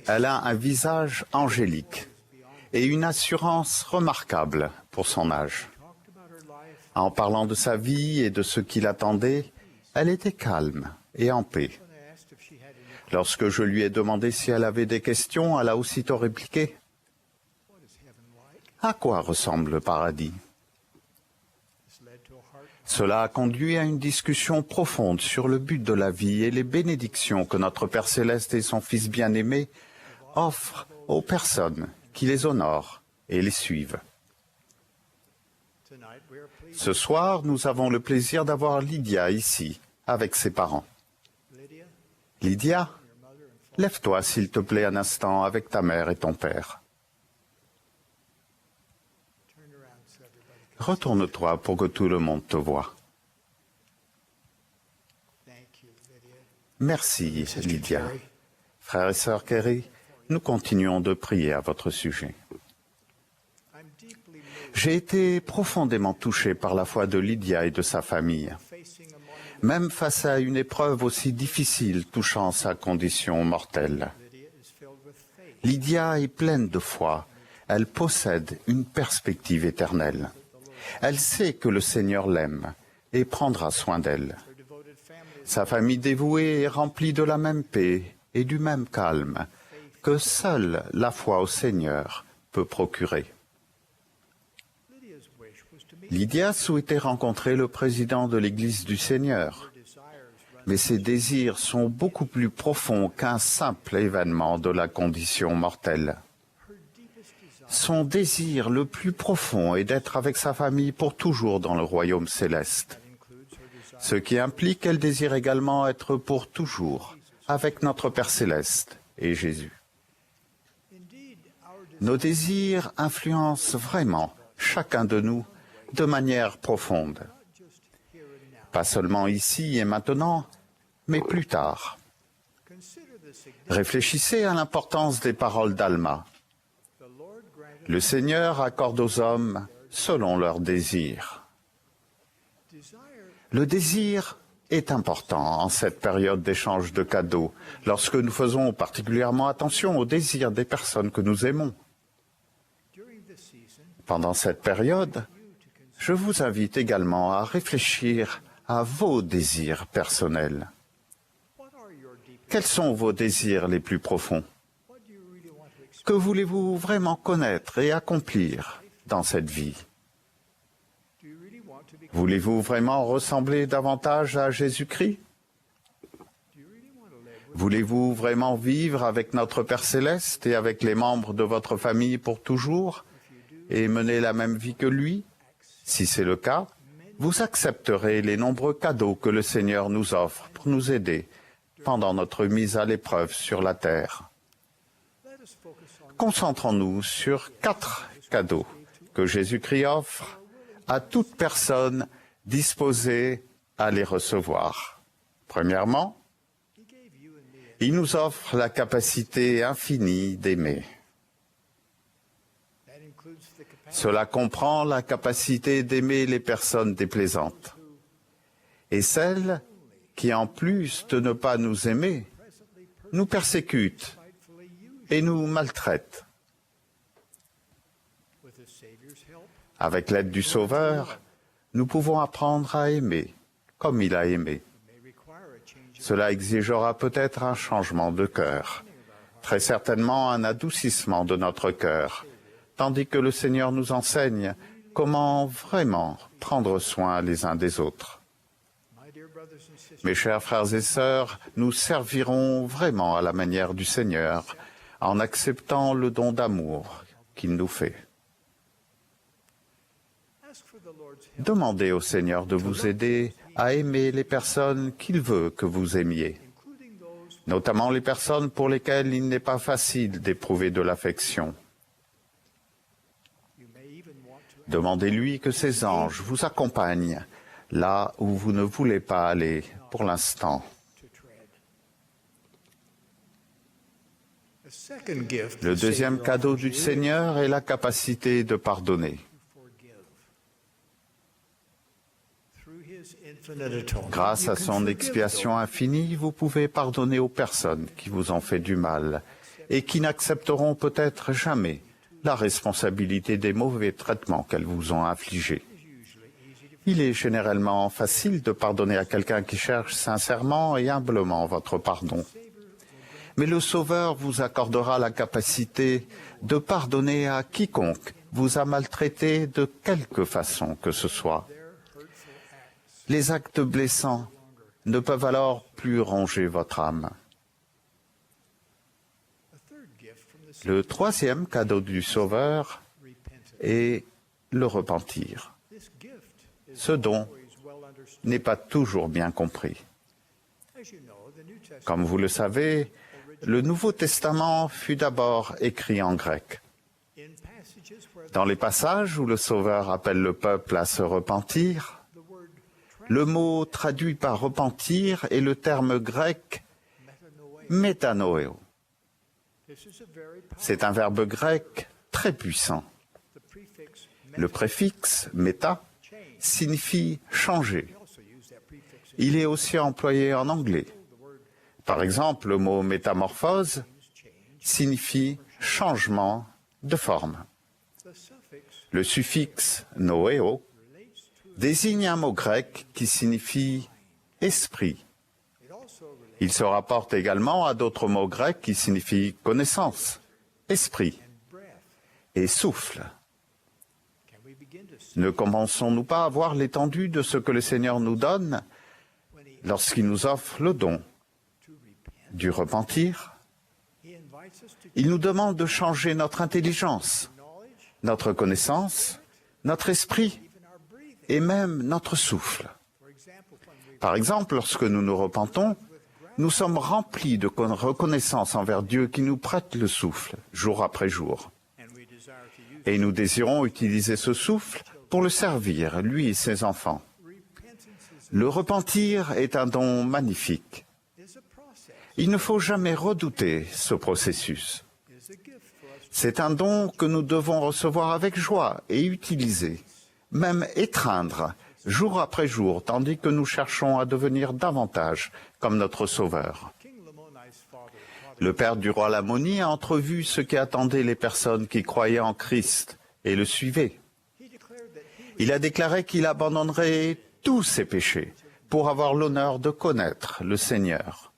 Elle a un visage angélique et une assurance remarquable pour son âge. En parlant de sa vie et de ce qui l'attendait, elle était calme et en paix. Lorsque je lui ai demandé si elle avait des questions, elle a aussitôt répliqué « À quoi ressemble le paradis ?» Cela a conduit à une discussion profonde sur le but de la vie et les bénédictions que notre Père Céleste et son Fils bien-aimé offrent aux personnes qui les honorent et les suivent. Ce soir, nous avons le plaisir d'avoir Lydia ici, avec ses parents. Lydia, lève-toi s'il te plaît un instant avec ta mère et ton père. Retourne-toi pour que tout le monde te voie. Merci, Lydia. Frères et sœurs Kerry, nous continuons de prier à votre sujet. J'ai été profondément touché par la foi de Lydia et de sa famille. Même face à une épreuve aussi difficile touchant sa condition mortelle. Lydia est pleine de foi. Elle possède une perspective éternelle. Elle sait que le Seigneur l'aime et prendra soin d'elle. Sa famille dévouée est remplie de la même paix et du même calme que seule la foi au Seigneur peut procurer. Lydia souhaitait rencontrer le président de l'Église du Seigneur, mais ses désirs sont beaucoup plus profonds qu'un simple événement de la condition mortelle. Son désir le plus profond est d'être avec sa famille pour toujours dans le royaume céleste. ce qui implique qu'elle désire également être pour toujours avec notre Père céleste et Jésus. Nos désirs influencent vraiment chacun de nous de manière profonde. Pas seulement ici et maintenant, mais plus tard. Réfléchissez à l'importance des paroles d'Alma. Le Seigneur accorde aux hommes selon leurs désirs. Le désir est important en cette période d'échange de cadeaux, lorsque nous faisons particulièrement attention aux désirs des personnes que nous aimons. Pendant cette période, je vous invite également à réfléchir à vos désirs personnels. Quels sont vos désirs les plus profonds? Que voulez-vous vraiment connaître et accomplir dans cette vie? Voulez-vous vraiment ressembler davantage à Jésus-Christ? Voulez-vous vraiment vivre avec notre Père céleste et avec les membres de votre famille pour toujours et mener la même vie que lui? Si c'est le cas, vous accepterez les nombreux cadeaux que le Seigneur nous offre pour nous aider pendant notre mise à l'épreuve sur la terre. Concentrons-nous sur 4 cadeaux que Jésus-Christ offre à toute personne disposée à les recevoir. Premièrement, il nous offre la capacité infinie d'aimer. Cela comprend la capacité d'aimer les personnes déplaisantes et celles qui, en plus de ne pas nous aimer, nous persécutent et nous maltraitent. Avec l'aide du Sauveur, nous pouvons apprendre à aimer comme il a aimé. Cela exigera peut-être un changement de cœur, très certainement un adoucissement de notre cœur, tandis que le Seigneur nous enseigne comment vraiment prendre soin les uns des autres. Mes chers frères et sœurs, nous servirons vraiment à la manière du Seigneur en acceptant le don d'amour qu'il nous fait. Demandez au Seigneur de vous aider à aimer les personnes qu'il veut que vous aimiez, notamment les personnes pour lesquelles il n'est pas facile d'éprouver de l'affection. Demandez-lui que ses anges vous accompagnent là où vous ne voulez pas aller pour l'instant. Le deuxième cadeau du Seigneur est la capacité de pardonner. Grâce à son expiation infinie, vous pouvez pardonner aux personnes qui vous ont fait du mal et qui n'accepteront peut-être jamais la responsabilité des mauvais traitements qu'elles vous ont infligés. Il est généralement facile de pardonner à quelqu'un qui cherche sincèrement et humblement votre pardon. Mais le Sauveur vous accordera la capacité de pardonner à quiconque vous a maltraité de quelque façon que ce soit. Les actes blessants ne peuvent alors plus ronger votre âme. Le troisième cadeau du Sauveur est le repentir. Ce don n'est pas toujours bien compris. Comme vous le savez, le Nouveau Testament fut d'abord écrit en grec. Dans les passages où le Sauveur appelle le peuple à se repentir, le mot traduit par repentir est le terme grec métanoeo. C'est un verbe grec très puissant. Le préfixe méta signifie changer. Il est aussi employé en anglais. Par exemple, le mot métamorphose signifie changement de forme. Le suffixe noéo désigne un mot grec qui signifie esprit. Il se rapporte également à d'autres mots grecs qui signifient connaissance, esprit et souffle. Ne commençons-nous pas à voir l'étendue de ce que le Seigneur nous donne lorsqu'il nous offre le don du repentir? Il nous demande de changer notre intelligence, notre connaissance, notre esprit et même notre souffle. Par exemple, lorsque nous nous repentons, nous sommes remplis de reconnaissance envers Dieu qui nous prête le souffle, jour après jour. Et nous désirons utiliser ce souffle pour le servir, lui et ses enfants. Le repentir est un don magnifique. Il ne faut jamais redouter ce processus. C'est un don que nous devons recevoir avec joie et utiliser, même étreindre, jour après jour, tandis que nous cherchons à devenir davantage comme notre Sauveur. Le père du roi Lamoni a entrevu ce qui attendait les personnes qui croyaient en Christ et le suivaient. Il a déclaré qu'il abandonnerait tous ses péchés pour avoir l'honneur de connaître le Seigneur.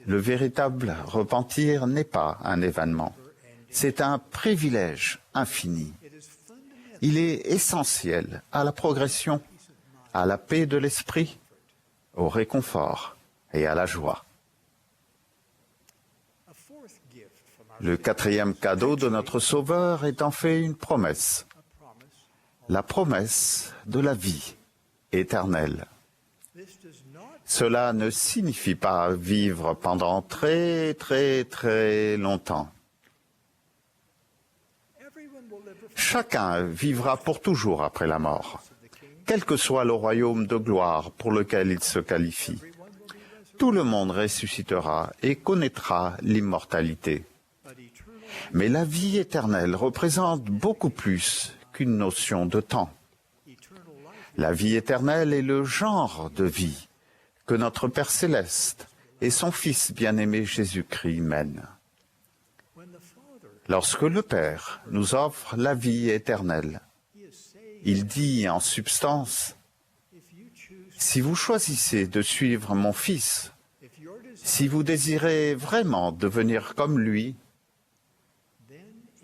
Le véritable repentir n'est pas un événement, c'est un privilège infini. Il est essentiel à la progression, à la paix de l'esprit, au réconfort et à la joie. Le quatrième cadeau de notre Sauveur est en fait une promesse, la promesse de la vie éternelle. Cela ne signifie pas vivre pendant très longtemps. Chacun vivra pour toujours après la mort, quel que soit le royaume de gloire pour lequel il se qualifie. Tout le monde ressuscitera et connaîtra l'immortalité. Mais la vie éternelle représente beaucoup plus qu'une notion de temps. La vie éternelle est le genre de vie que notre Père céleste et son Fils bien-aimé Jésus-Christ mènent. Lorsque le Père nous offre la vie éternelle, il dit en substance, « Si vous choisissez de suivre mon Fils, si vous désirez vraiment devenir comme lui,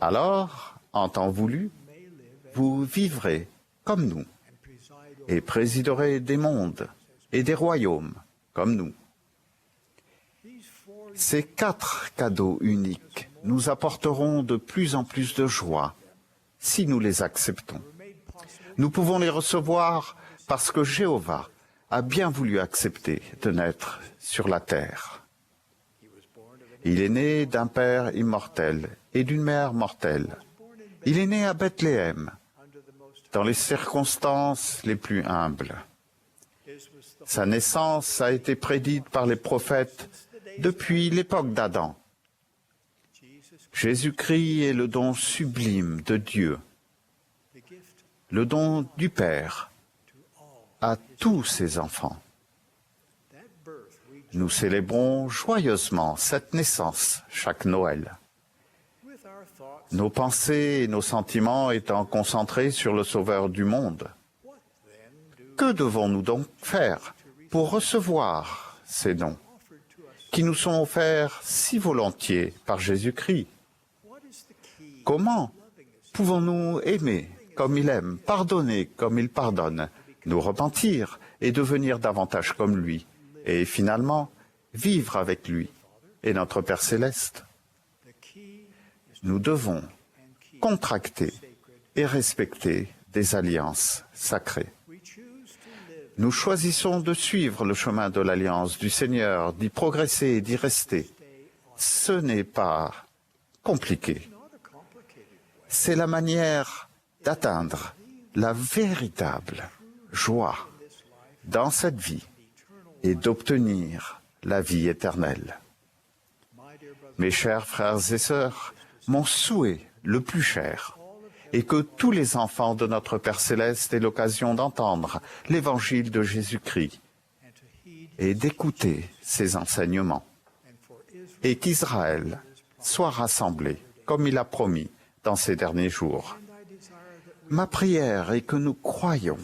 alors, en temps voulu, vous vivrez comme nous et présiderez des mondes et des royaumes comme nous. » Ces 4 cadeaux uniques nous apporteront de plus en plus de joie si nous les acceptons. Nous pouvons les recevoir parce que Jéhovah a bien voulu accepter de naître sur la terre. Il est né d'un père immortel et d'une mère mortelle. Il est né à Bethléem, dans les circonstances les plus humbles. Sa naissance a été prédite par les prophètes depuis l'époque d'Adam. Jésus-Christ est le don sublime de Dieu, le don du Père à tous ses enfants. Nous célébrons joyeusement cette naissance chaque Noël. Nos pensées et nos sentiments étant concentrés sur le Sauveur du monde. Que devons-nous donc faire pour recevoir ces dons qui nous sont offerts si volontiers par Jésus-Christ? Comment pouvons-nous aimer comme il aime, pardonner comme il pardonne, nous repentir et devenir davantage comme lui, et finalement vivre avec lui et notre Père céleste? Nous devons contracter et respecter des alliances sacrées. Nous choisissons de suivre le chemin de l'alliance du Seigneur, d'y progresser et d'y rester. Ce n'est pas compliqué. C'est la manière d'atteindre la véritable joie dans cette vie et d'obtenir la vie éternelle. Mes chers frères et sœurs, mon souhait le plus cher est que tous les enfants de notre Père céleste aient l'occasion d'entendre l'évangile de Jésus-Christ et d'écouter ses enseignements, et qu'Israël soit rassemblé comme il a promis dans ces derniers jours. Ma prière est que nous croyions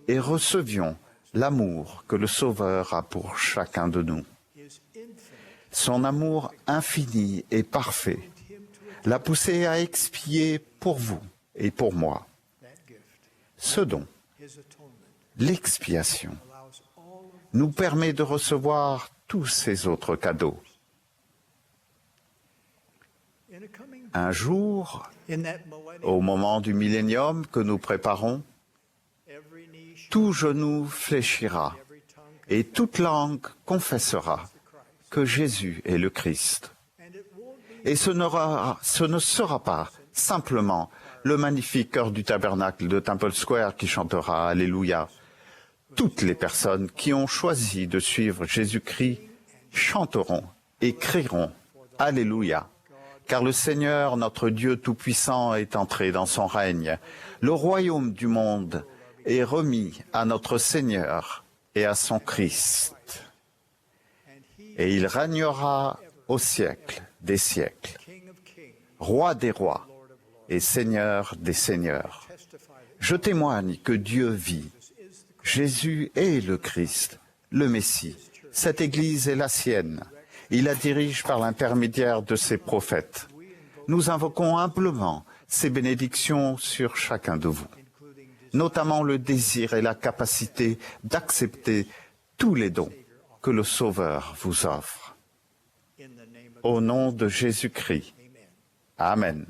et recevions l'amour que le Sauveur a pour chacun de nous. Son amour infini et parfait l'a poussé à expier pour vous et pour moi. Ce don, l'expiation, nous permet de recevoir tous ces autres cadeaux. Un jour, au moment du millénium que nous préparons, tout genou fléchira et toute langue confessera que Jésus est le Christ. Et ce ne sera pas simplement le magnifique chœur du tabernacle de Temple Square qui chantera Alléluia. Toutes les personnes qui ont choisi de suivre Jésus-Christ chanteront et crieront Alléluia, car le Seigneur, notre Dieu Tout-Puissant, est entré dans son règne. Le royaume du monde est remis à notre Seigneur et à son Christ. Et il régnera au siècle des siècles, roi des rois et seigneur des seigneurs. Je témoigne que Dieu vit. Jésus est le Christ, le Messie. Cette Église est la sienne. Il la dirige par l'intermédiaire de ses prophètes. Nous invoquons humblement ses bénédictions sur chacun de vous, notamment le désir et la capacité d'accepter tous les dons que le Sauveur vous offre. Au nom de Jésus-Christ. Amen.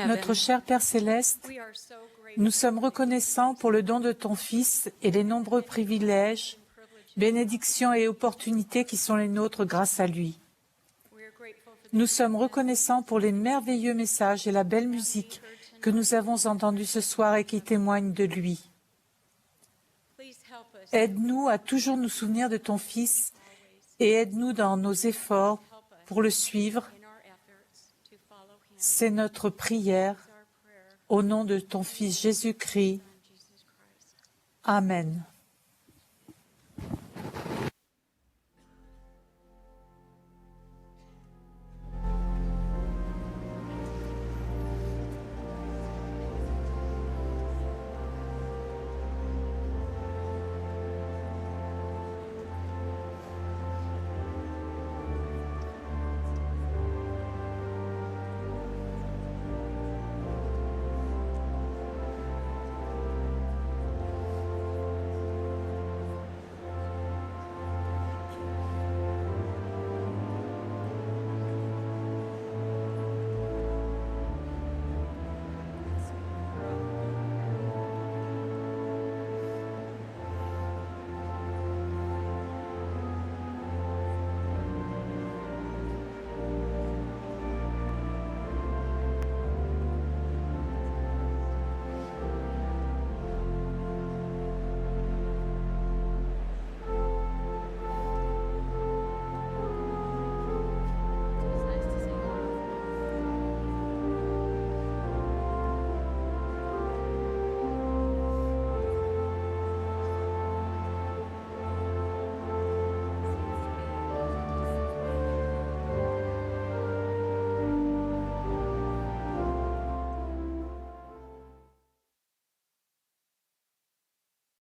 Notre cher Père céleste, nous sommes reconnaissants pour le don de ton Fils et les nombreux privilèges, bénédictions et opportunités qui sont les nôtres grâce à lui. Nous sommes reconnaissants pour les merveilleux messages et la belle musique que nous avons entendus ce soir et qui témoignent de lui. Aide-nous à toujours nous souvenir de ton Fils et aide-nous dans nos efforts pour le suivre. C'est notre prière au nom de ton Fils Jésus-Christ. Amen.